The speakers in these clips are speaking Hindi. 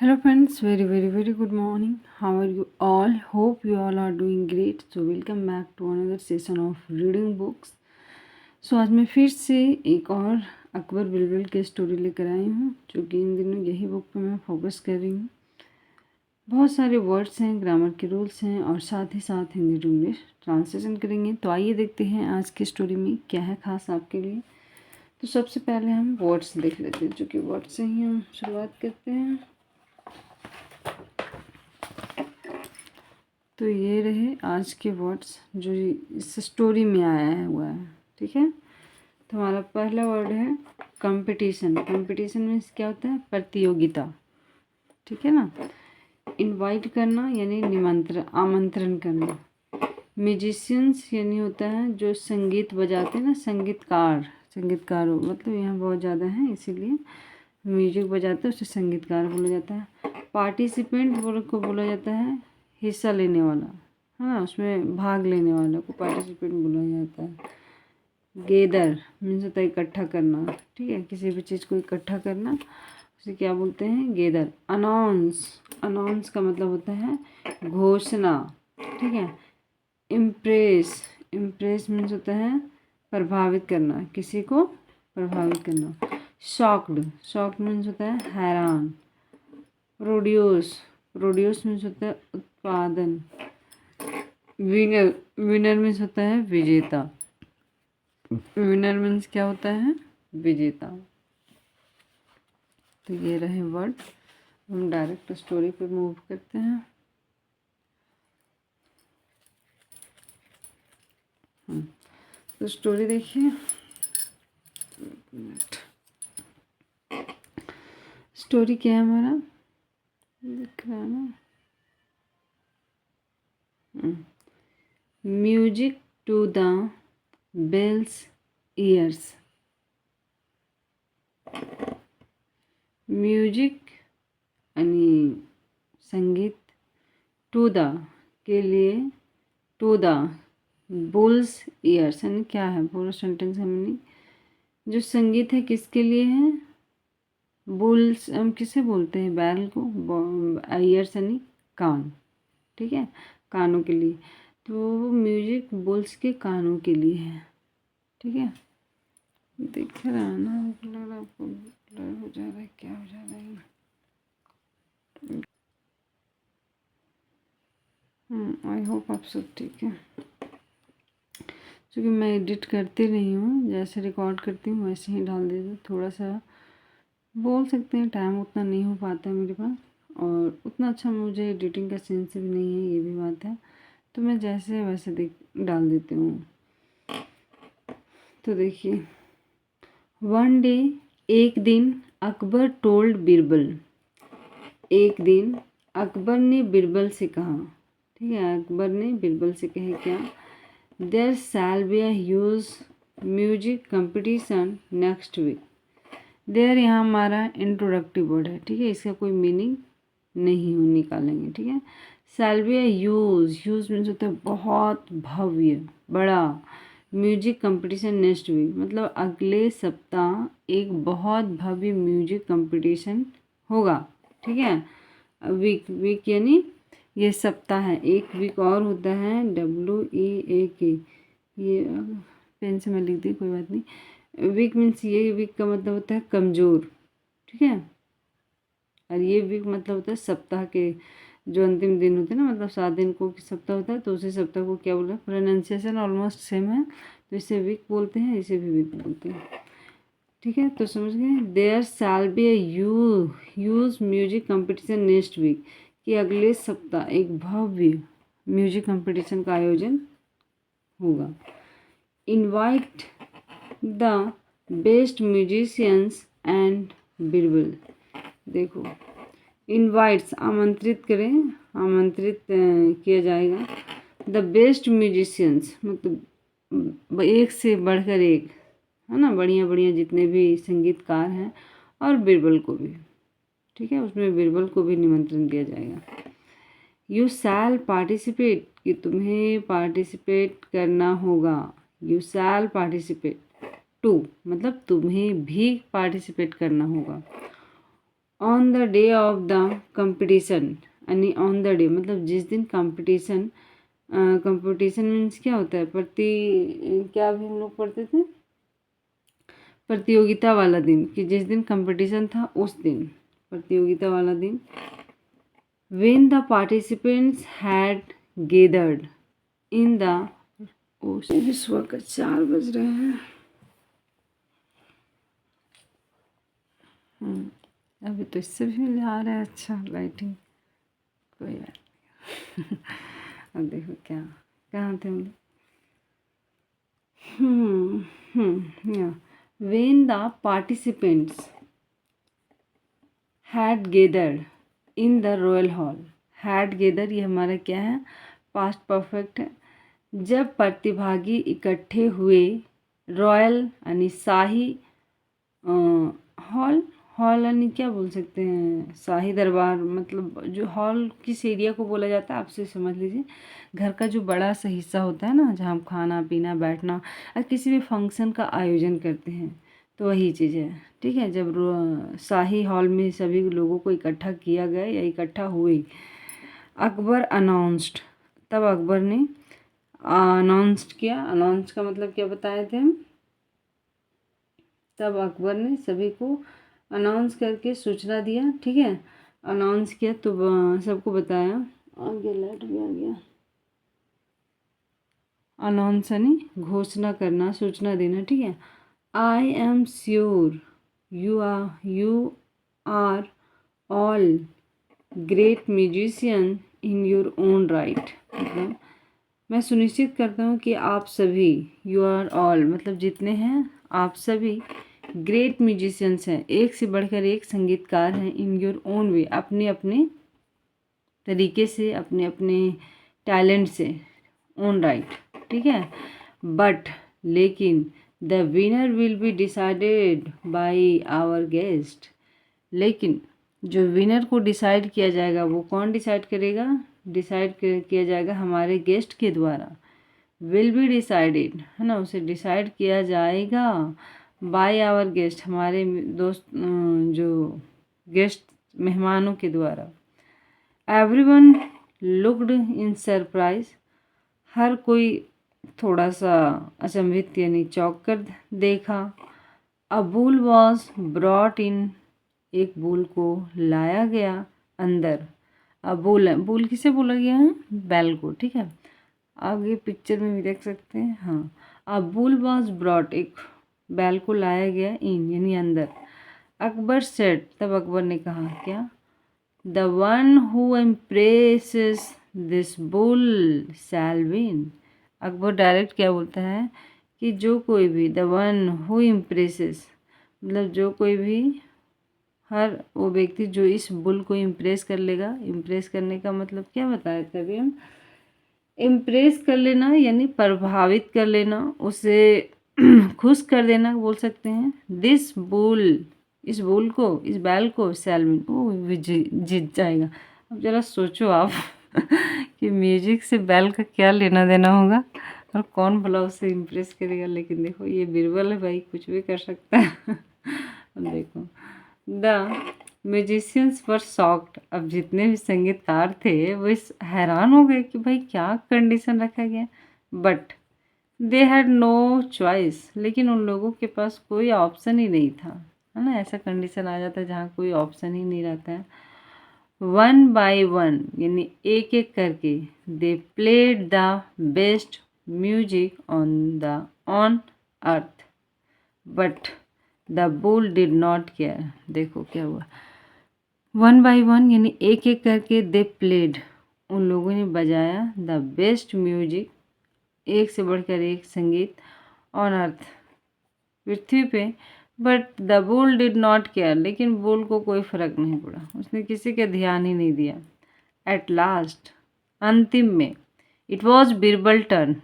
Hello friends, very good morning. How are you all? Hope you all are doing great. So welcome back to another session of reading books. So आज मैं फिर से एक और अकबर बिरबल की स्टोरी लेकर आई हूँ, जो कि इन दिनों यही बुक पे मैं फोकस कर रही हूँ। बहुत सारे वर्ड्स हैं, ग्रामर के रूल्स हैं और साथ ही साथ हिंदी टू इंग्लिश ट्रांसलेशन करेंगे। तो आइए देखते हैं आज की स्टोरी में क्या है खास आपके लिए। तो सबसे पहले हम वर्ड्स देख लेते हैं, जो कि वर्ड्स से ही हम शुरुआत करते हैं। तो ये रहे आज के वर्ड्स जो इस स्टोरी में आया हुआ है। ठीक है, तो हमारा पहला वर्ड है कंपटीशन। कंपटीशन मीन्स क्या होता है? प्रतियोगिता। ठीक है ना। इनवाइट करना यानी निमंत्रण, आमंत्रण करना। म्यूजिशियंस यानी होता है जो संगीत बजाते हैं ना, संगीतकार। संगीतकार मतलब यहाँ बहुत ज़्यादा है, इसीलिए म्यूजिक बजाते हैं उसे संगीतकार बोला जाता है। पार्टिसिपेंट को बोला जाता है हिस्सा लेने वाला, है ना, उसमें भाग लेने वाला को पार्टिसिपेंट बोला जाता है। गैदर मीन्स होता है इकट्ठा करना। ठीक है, किसी भी चीज़ को इकट्ठा करना, उसे क्या बोलते हैं? गैदर। अनाउंस, अनाउंस का मतलब होता है घोषणा। ठीक है। इम्प्रेस, इम्प्रेस मीन्स होता है प्रभावित करना, किसी को प्रभावित करना। शॉक्ड, शॉक्ड मीन्स होता है हैरान। प्रोड्यूस, प्रोड्यूस मीन्स होता है उत्पादन। विनर, विनर मीन्स होता है विजेता। विनर मीन्स क्या होता है? विजेता। तो ये रहे वर्ड। हम डायरेक्ट स्टोरी पे मूव करते हैं। तो स्टोरी देखिए। स्टोरी क्या है हमारा? दिख रहा है ना? Music to the bells ears. Music यानी संगीत, टू द के लिए, टू द बुल्स ईयर्स यानी क्या है? पूरा सेंटेंस है मीनिंग। जो संगीत है किसके लिए है? बुल्स हम किसे बोलते हैं? बैल को। ईयर्स यानी कान। ठीक है, कानों के लिए। तो म्यूजिक बुल्स के कानों के लिए है। ठीक है, दिख रहा है ना? लग रहा है आपको ब्लर हो जा रहा है, क्या हो जा रहा है? आई होप आप सब ठीक है। क्योंकि मैं एडिट करती नहीं हूँ, जैसे रिकॉर्ड करती हूँ वैसे ही डाल देती हूँ। थोड़ा सा बोल सकते हैं टाइम उतना नहीं हो पाता है मेरे पास, और उतना अच्छा मुझे एडिटिंग का सेंस भी नहीं है, ये भी बात है। तो मैं जैसे वैसे डाल देती हूँ। तो देखिए, वन डे, एक दिन, अकबर टोल्ड बीरबल। एक दिन अकबर ने बीरबल से कहा। ठीक है, अकबर ने बीरबल से कहे क्या? There shall be a huge music competition next week. There यहाँ हमारा इंट्रोडक्टिव वर्ड है। ठीक है, इसका कोई मीनिंग नहीं हो निकालेंगे। ठीक है, शैल be a huge, huge means होता है बहुत, भव्य, बड़ा। म्यूजिक कंपटीशन नेक्स्ट वीक मतलब अगले सप्ताह एक बहुत भव्य म्यूजिक कंपटीशन होगा। ठीक है, वीक, वीक यानी ये सप्ताह है। एक वीक और होता है WEAK, ये पेन से मैं लिख दी, कोई बात नहीं। वीक मीन्स, ये वीक का मतलब होता है कमज़ोर। ठीक है, और ये वीक मतलब होता है सप्ताह के जो अंतिम दिन होते हैं ना, मतलब 7 दिन को सप्ताह होता है, तो उसी सप्ताह को क्या बोला? प्रोनाउंसिएशन ऑलमोस्ट सेम है, तो इसे वीक बोलते हैं, इसे भी वीक बोलते हैं। ठीक है, तो समझ गए। There shall be a huge music competition next week, कि अगले सप्ताह एक भव्य म्यूजिक कंपटीशन का आयोजन होगा। Invite the best musicians and Birbal. देखो, इनवाइट्स आमंत्रित करें, आमंत्रित किया जाएगा। द बेस्ट म्यूजिशियंस मतलब एक से बढ़कर एक, है ना, बढ़िया बढ़िया जितने भी संगीतकार हैं, और बीरबल को भी। ठीक है, उसमें बीरबल को भी निमंत्रण दिया जाएगा। यू शैल पार्टिसिपेट, कि तुम्हें पार्टिसिपेट करना होगा। यू शैल पार्टिसिपेट, टू मतलब तुम्हें भी पार्टिसिपेट करना होगा। On the day of the competition, यानी ऑन द डे मतलब जिस दिन कंपटीशन, कंपटीशन मीन्स क्या होता है, क्या भी हम लोग पढ़ते थे, प्रतियोगिता वाला दिन, कि जिस दिन कंपटीशन था उस दिन, प्रतियोगिता वाला दिन। when the participants had gathered in the, विश्व का 4 बज रहे हैं। अभी तो इससे भी आ रहा है, अच्छा लाइटिंग, कोई बात नहीं। अब देखो क्या, कहाँ थे हम लोग? When the participants had gathered in the royal hall, had gathered ये हमारा क्या है, पास्ट परफेक्ट है। जब प्रतिभागी इकट्ठे हुए, रॉयल यानी शाही, हॉल, हॉल यानी क्या बोल सकते हैं, शाही दरबार, मतलब जो हॉल किस एरिया को बोला जाता है आप से समझ लीजिए, घर का जो बड़ा सा हिस्सा होता है ना, जहाँ हम खाना पीना बैठना और किसी भी फंक्शन का आयोजन करते हैं, तो वही चीज़ है, ठीक है। जब शाही हॉल में सभी लोगों को इकट्ठा किया गया या इकट्ठा हुए, अकबर अनाउंस्ड, तब अकबर ने अनाउंस्ड किया, अनाउंस का मतलब क्या बताए थे हम, तब अकबर ने सभी को अनाउंस करके सूचना दिया, ठीक है, अनाउंस किया तो सबको बताया। आगे लाइट भी आ गया। अनाउंस यानी घोषणा करना, सूचना देना, ठीक है। I am sure you are all great musician in your own right, मतलब मैं सुनिश्चित करता हूँ कि आप सभी, यू आर ऑल मतलब जितने हैं, आप सभी ग्रेट म्यूजिशियंस हैं, एक से बढ़कर एक संगीतकार हैं, इन योर ओन वे, अपने अपने तरीके से, अपने अपने टैलेंट से, ओन राइट, ठीक है। बट लेकिन the winner will be decided by our guest, लेकिन जो विनर को डिसाइड किया जाएगा वो कौन डिसाइड करेगा, डिसाइड किया जाएगा हमारे गेस्ट के द्वारा। विल बी डिसाइडेड है ना, उसे डिसाइड किया जाएगा बाय आवर गेस्ट, हमारे दोस्त, जो गेस्ट मेहमानों के द्वारा। एवरीवन लुक्ड इन सरप्राइज, हर कोई थोड़ा सा अचंभित यानी चौंक कर देखा। A bull was brought in, एक बुल को लाया गया अंदर। अब बुल किसे बोला गया है, बैल को, ठीक है। आगे पिक्चर में भी देख सकते हैं, हाँ। अ बुल वॉज ब्रॉट, एक बैल को लाया गया इन यानी अंदर। अकबर सेड, तब अकबर ने कहा क्या, the one who impresses this bull shall win. Akbar direct क्या बोलता है कि जो कोई भी, द वन हु इम्प्रेसेस मतलब जो कोई भी, हर वो व्यक्ति जो इस बुल को इम्प्रेस कर लेगा, इम्प्रेस करने का मतलब क्या बताया था अभी हम, इम्प्रेस कर लेना यानी प्रभावित कर लेना, उसे खुश कर देना बोल सकते हैं। दिस बुल, इस बुल को, इस बैल को, सैलविन वो जीत जाएगा। अब जरा सोचो आप कि म्यूजिक से बैल का क्या लेना देना होगा और कौन भला उसे इम्प्रेस करेगा, लेकिन देखो ये बीरबल है भाई, कुछ भी कर सकता है। अब देखो, द म्यूजिशियंस वर शॉक्ड, अब जितने भी संगीतकार थे वो इस हैरान हो गए कि भाई क्या कंडीशन रखा गया। But they had no choice, लेकिन उन लोगों के पास कोई ऑप्शन ही नहीं था, है ना। ऐसा कंडीशन आ जाता है जहाँ कोई ऑप्शन ही नहीं रहता है। वन बाय वन यानी एक एक करके, they played the best music on earth, but the bull did not care. देखो क्या हुआ, वन बाय वन यानी एक एक करके, दे प्लेड उन लोगों ने बजाया, द बेस्ट म्यूजिक एक से बढ़कर एक संगीत, ऑन अर्थ पृथ्वी पे, but the bull did not care, लेकिन बुल को कोई फर्क नहीं पड़ा, उसने किसी का ध्यान ही नहीं दिया। एट लास्ट अंतिम में, इट वॉज बीरबल टर्न,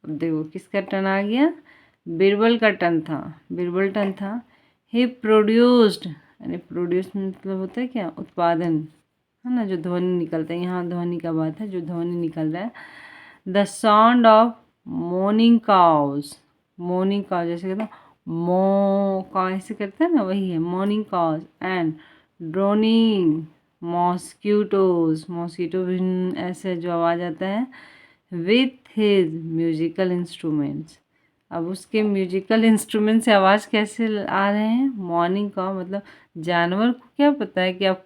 अब देखो किसका टर्न आ गया, बीरबल का टर्न था, बीरबल टर्न था। ही प्रोड्यूस्ड, यानी प्रोड्यूस मतलब होता है क्या, उत्पादन, है ना, जो ध्वनि निकलता है, यहाँ ध्वनि का बात है, जो ध्वनि निकल रहा है। The sound of morning cows, morning cows जैसे कहते हैं मो, का ऐसे करते हैं ना, वही है morning cows, and droning, mosquitoes, mosquito भी ऐसे जो आवाज़ आता है, विथ हिज म्यूजिकल इंस्ट्रूमेंट्स। अब उसके म्यूजिकल इंस्ट्रूमेंट से आवाज़ कैसे आ रहे हैं? मॉर्निंग का मतलब जानवर को क्या पता है कि आप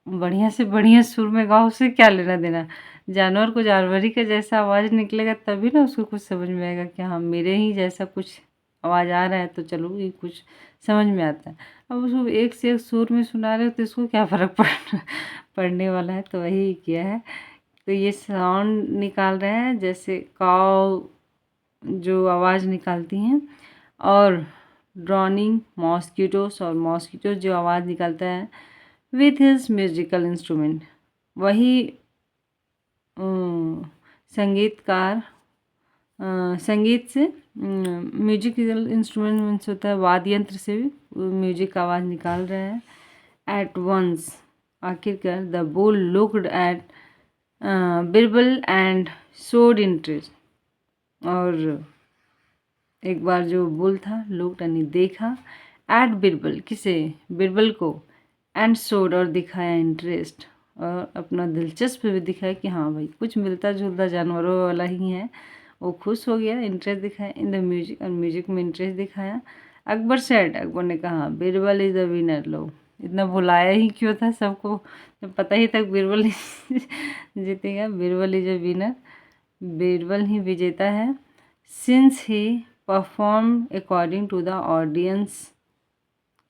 बढ़िया से बढ़िया सुर में गाओ, उससे क्या लेना देना। जानवर को जानवर ही का जैसा आवाज़ निकलेगा तभी ना उसको कुछ समझ में आएगा कि हाँ मेरे ही जैसा कुछ आवाज़ आ रहा है, तो चलो ये कुछ समझ में आता है। अब उसको एक से एक सुर में सुना रहे हो तो इसको क्या फ़र्क पड़ने वाला है। तो वही किया है। तो ये साउंड निकाल रहे हैं जैसे काऊ जो आवाज़ निकालती हैं, और ड्रॉनिंग मॉस्किटोस, और मॉस्किटो जो आवाज़ निकालता है विथ हिज म्यूजिकल इंस्ट्रूमेंट। वही संगीतकार संगीत से म्यूजिकल इंस्ट्रूमेंट मीन्स होता है वाद्य यंत्र से भी म्यूजिक आवाज़ निकाल रहे हैं। एट वंस, आखिरकार the bull looked at Birbal and showed interest. और एक बार जो बुल था लुक्ड यानी देखा, एट बिरबल किसे? बिरबल को, एंड शोड और दिखाया इंटरेस्ट, और अपना दिलचस्प भी दिखाया कि हाँ भाई कुछ मिलता जुलता जानवरों वाला ही है। वो खुश हो गया, इंटरेस्ट दिखाया इन द म्यूजिक, और म्यूजिक में इंटरेस्ट दिखाया। अकबर सेड, अकबर ने कहा बिरबल इज़ द विनर। लो इतना बुलाया ही क्यों था सबको, जब पता ही था बिरबल जीतेगा। Birbal is a winner, Birbal ही विजेता है। Since he perform according to the audience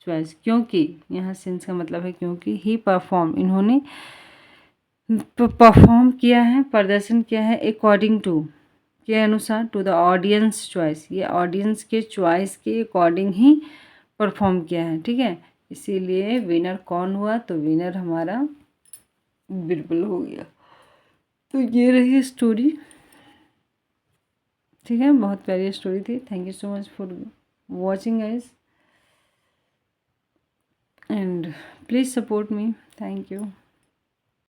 choice, क्योंकि यहाँ सिंस का मतलब है क्योंकि, ही परफॉर्म इन्होंने परफॉर्म किया है, प्रदर्शन किया है, अकॉर्डिंग टू के अनुसार, टू द ऑडियंस चॉइस, ये ऑडियंस के चॉइस के अकॉर्डिंग ही परफॉर्म किया है। ठीक है, इसीलिए विनर कौन हुआ? तो विनर हमारा बिरबल हो गया। तो ये रही स्टोरी। ठीक है, बहुत प्यारी स्टोरी थी। Thank you so much for watching guys, and please support me. Thank you.